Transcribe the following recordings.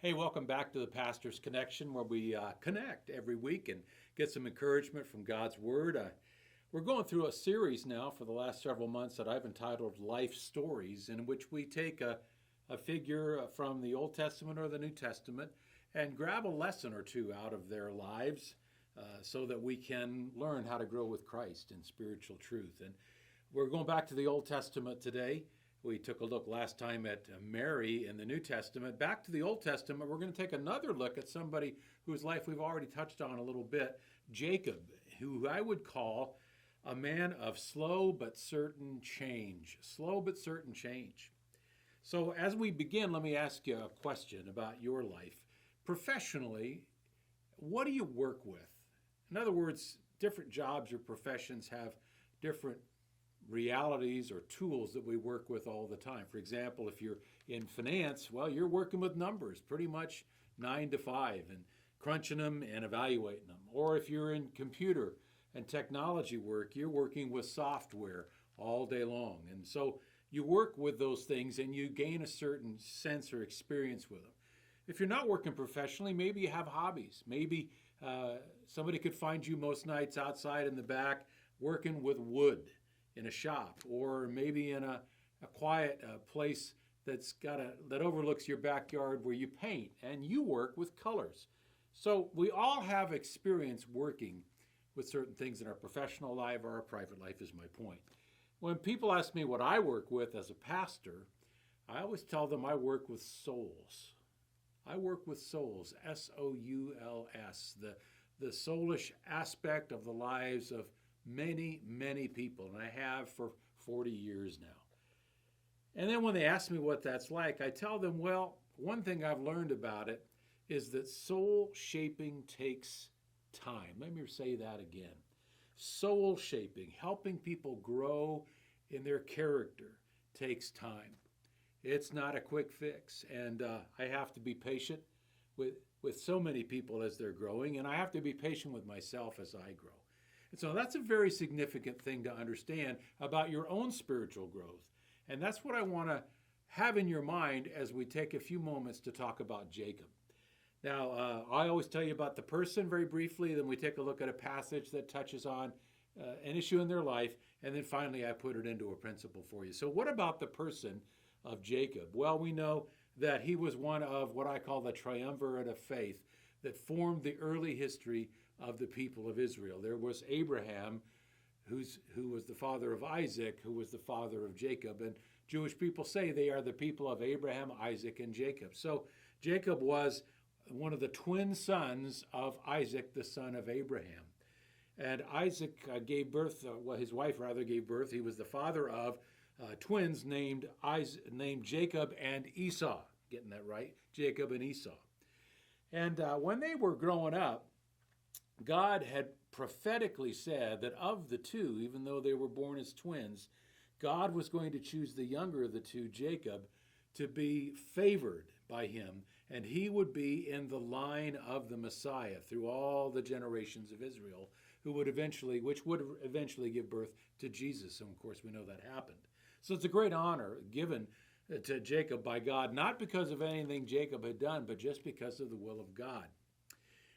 Hey, welcome back to the Pastor's Connection, where we connect every week and get some encouragement from God's Word. We're going through a series now for the last several months that I've entitled Life Stories, in which we take a figure from the Old Testament or the New Testament and grab a lesson or two out of their lives so that we can learn how to grow with Christ in spiritual truth. And we're going back to the Old Testament today. We took a look last time at Mary in the New Testament. Back to the Old Testament, we're going to take another look at somebody whose life we've already touched on a little bit, Jacob, who I would call a man of slow but certain change. Slow but certain change. So as we begin, let me ask you a question about your life. Professionally, what do you work with? In other words, different jobs or professions have different realities or tools that we work with all the time. For example, if you're in finance, well, you're working with numbers pretty much 9 to 5 and crunching them and evaluating them. Or if you're in computer and technology work, you're working with software all day long. And so you work with those things and you gain a certain sense or experience with them. If you're not working professionally, maybe you have hobbies. Maybe somebody could find you most nights outside in the back working with wood in a shop, or maybe in a quiet place that overlooks your backyard where you paint and you work with colors. So we all have experience working with certain things in our professional life or our private life, is my point. When people ask me what I work with as a pastor, I always tell them I work with souls. I work with souls, S-O-U-L-S, the soulish aspect of the lives of many, many people, and I have for 40 years now. And then when they ask me what that's like, I tell them, well, one thing I've learned about it is that soul shaping takes time. Let me say that again. Soul shaping, helping people grow in their character, takes time. It's not a quick fix, and I have to be patient with so many people as they're growing, and I have to be patient with myself as I grow. And so that's a very significant thing to understand about your own spiritual growth. And that's what I want to have in your mind as we take a few moments to talk about Jacob. Now, I always tell you about the person very briefly, then we take a look at a passage that touches on an issue in their life, and then finally I put it into a principle for you. So what about the person of Jacob? Well, we know that he was one of what I call the triumvirate of faith that formed the early history of the people of Israel. There was Abraham, who was the father of Isaac, who was the father of Jacob. And Jewish people say they are the people of Abraham, Isaac, and Jacob. So Jacob was one of the twin sons of Isaac, the son of Abraham. And Isaac gave birth, his wife rather gave birth. He was the father of twins named Jacob and Esau. Getting that right? Jacob and Esau. And when they were growing up, God had prophetically said that of the two, even though they were born as twins, God was going to choose the younger of the two, Jacob, to be favored by him, and he would be in the line of the Messiah through all the generations of Israel, which would eventually give birth to Jesus. And of course, we know that happened. So it's a great honor given to Jacob by God, not because of anything Jacob had done, but just because of the will of God.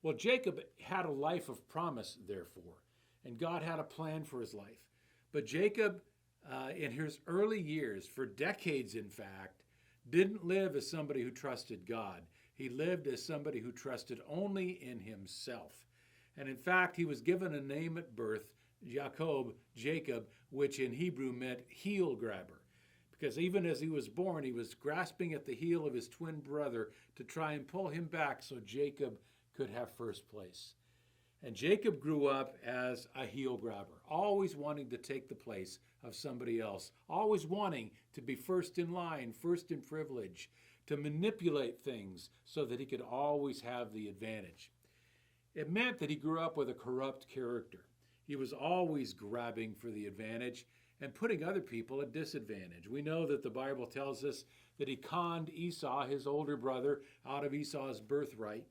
Well, Jacob had a life of promise, therefore, and God had a plan for his life. But Jacob, in his early years, for decades in fact, didn't live as somebody who trusted God. He lived as somebody who trusted only in himself. And in fact, he was given a name at birth, Jacob, which in Hebrew meant heel grabber. Because even as he was born, he was grasping at the heel of his twin brother to try and pull him back so Jacob could have first place. And Jacob grew up as a heel grabber, always wanting to take the place of somebody else, always wanting to be first in line, first in privilege, to manipulate things so that he could always have the advantage. It meant that he grew up with a corrupt character. He was always grabbing for the advantage and putting other people at disadvantage. We know that the Bible tells us that he conned Esau, his older brother, out of Esau's birthright.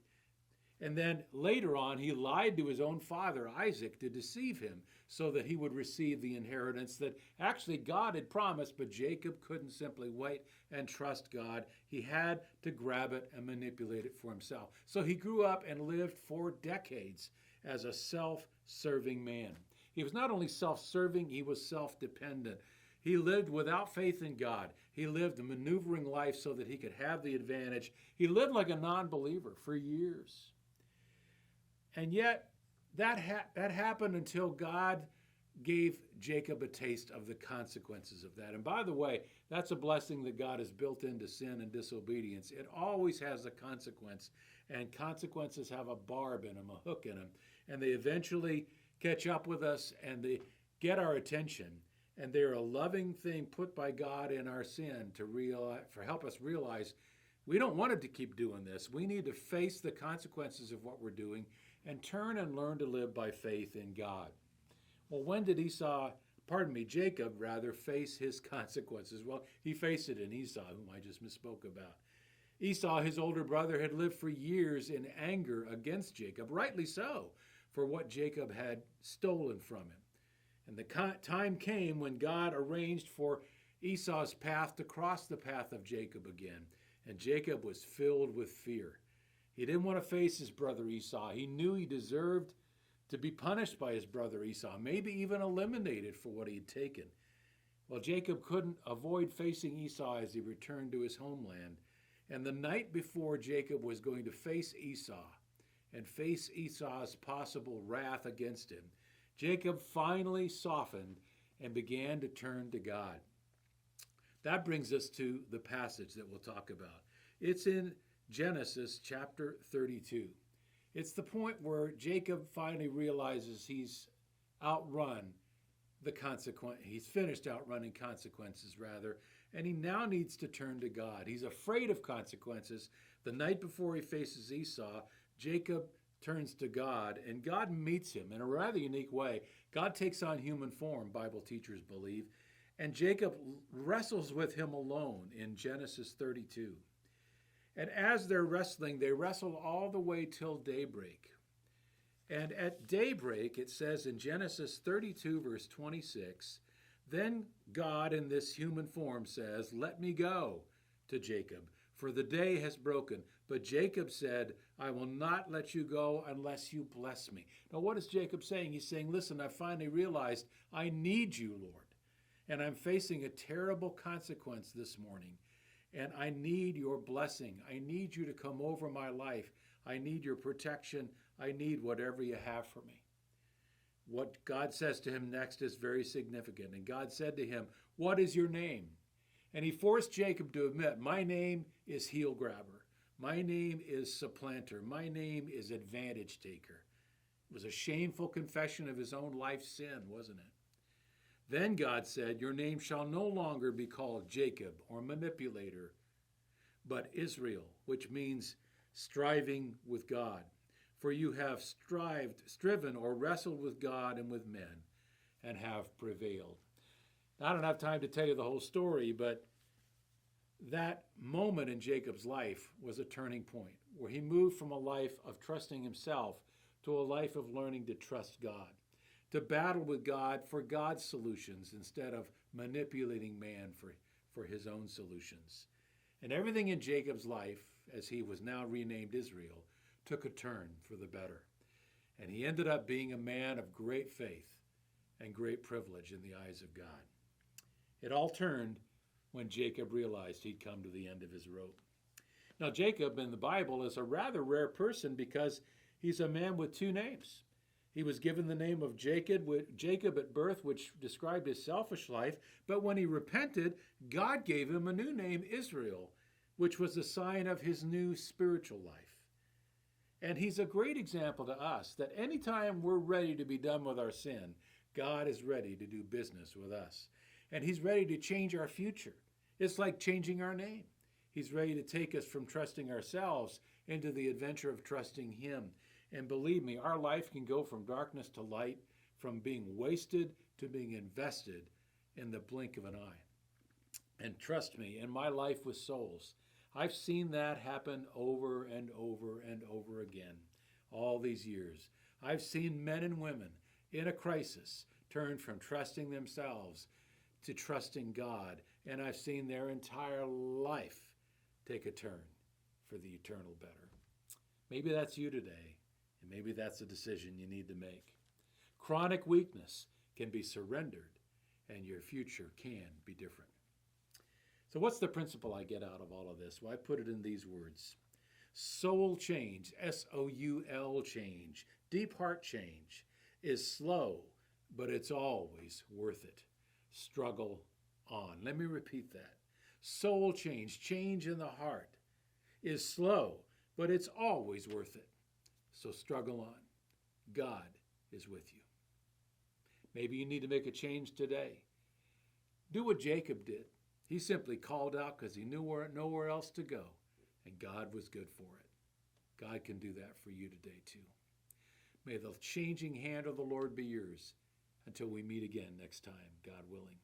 And then later on, he lied to his own father, Isaac, to deceive him so that he would receive the inheritance that actually God had promised, but Jacob couldn't simply wait and trust God. He had to grab it and manipulate it for himself. So he grew up and lived for decades as a self-serving man. He was not only self-serving, he was self-dependent. He lived without faith in God. He lived a maneuvering life so that he could have the advantage. He lived like a non-believer for years. And yet, that happened until God gave Jacob a taste of the consequences of that. And by the way, that's a blessing that God has built into sin and disobedience. It always has a consequence, and consequences have a barb in them, a hook in them, and they eventually catch up with us and they get our attention. And they're a loving thing put by God in our sin to help us realize we don't want to keep doing this. We need to face the consequences of what we're doing and turn and learn to live by faith in God. Well, when did Jacob face his consequences? Well, he faced it in Esau, whom I just misspoke about. Esau, his older brother, had lived for years in anger against Jacob, rightly so, for what Jacob had stolen from him. And the time came when God arranged for Esau's path to cross the path of Jacob again, and Jacob was filled with fear. He didn't want to face his brother Esau. He knew he deserved to be punished by his brother Esau, maybe even eliminated for what he had taken. Well, Jacob couldn't avoid facing Esau as he returned to his homeland. And the night before Jacob was going to face Esau and face Esau's possible wrath against him, Jacob finally softened and began to turn to God. That brings us to the passage that we'll talk about. It's in Genesis chapter 32. It's the point where Jacob finally realizes he's outrun the consequence. He's finished outrunning consequences, rather, and he now needs to turn to God. He's afraid of consequences. The night before he faces Esau, Jacob turns to God, and God meets him in a rather unique way. God takes on human form, Bible teachers believe, and Jacob wrestles with him alone in Genesis 32. And as they're wrestling, they wrestle all the way till daybreak. And at daybreak, it says in Genesis 32, verse 26, then God in this human form says, "Let me go," to Jacob, "for the day has broken." But Jacob said, "I will not let you go unless you bless me." Now, what is Jacob saying? He's saying, listen, I finally realized I need you, Lord. And I'm facing a terrible consequence this morning. And I need your blessing. I need you to come over my life. I need your protection. I need whatever you have for me. What God says to him next is very significant. And God said to him, "What is your name?" And he forced Jacob to admit, my name is heel grabber. My name is supplanter. My name is advantage taker. It was a shameful confession of his own life's sin, wasn't it? Then God said, your name shall no longer be called Jacob or manipulator, but Israel, which means striving with God. For you have striven or wrestled with God and with men and have prevailed. Now, I don't have time to tell you the whole story, but that moment in Jacob's life was a turning point where he moved from a life of trusting himself to a life of learning to trust God, to battle with God for God's solutions instead of manipulating man for his own solutions. And everything in Jacob's life, as he was now renamed Israel, took a turn for the better. And he ended up being a man of great faith and great privilege in the eyes of God. It all turned when Jacob realized he'd come to the end of his rope. Now, Jacob in the Bible is a rather rare person because he's a man with two names. He was given the name of Jacob at birth, which described his selfish life, but when he repented, God gave him a new name, Israel, which was a sign of his new spiritual life. And he's a great example to us that anytime we're ready to be done with our sin, God is ready to do business with us. And he's ready to change our future. It's like changing our name. He's ready to take us from trusting ourselves into the adventure of trusting him. And believe me, our life can go from darkness to light, from being wasted to being invested in the blink of an eye. And trust me, in my life with souls, I've seen that happen over and over and over again. all these years. I've seen men and women in a crisis turn from trusting themselves to trusting God, and I've seen their entire life take a turn for the eternal better. Maybe that's you today, and maybe that's a decision you need to make. Chronic weakness can be surrendered, and your future can be different. So what's the principle I get out of all of this? Well, I put it in these words. Soul change, S-O-U-L change, deep heart change, is slow, but it's always worth it. Struggle on. Let me repeat that. Soul change, change in the heart, is slow, but it's always worth it. So struggle on. God is with you. Maybe you need to make a change today. Do what Jacob did. He simply called out because he knew nowhere else to go, and God was good for it. God can do that for you today too. May the changing hand of the Lord be yours until we meet again next time, God willing.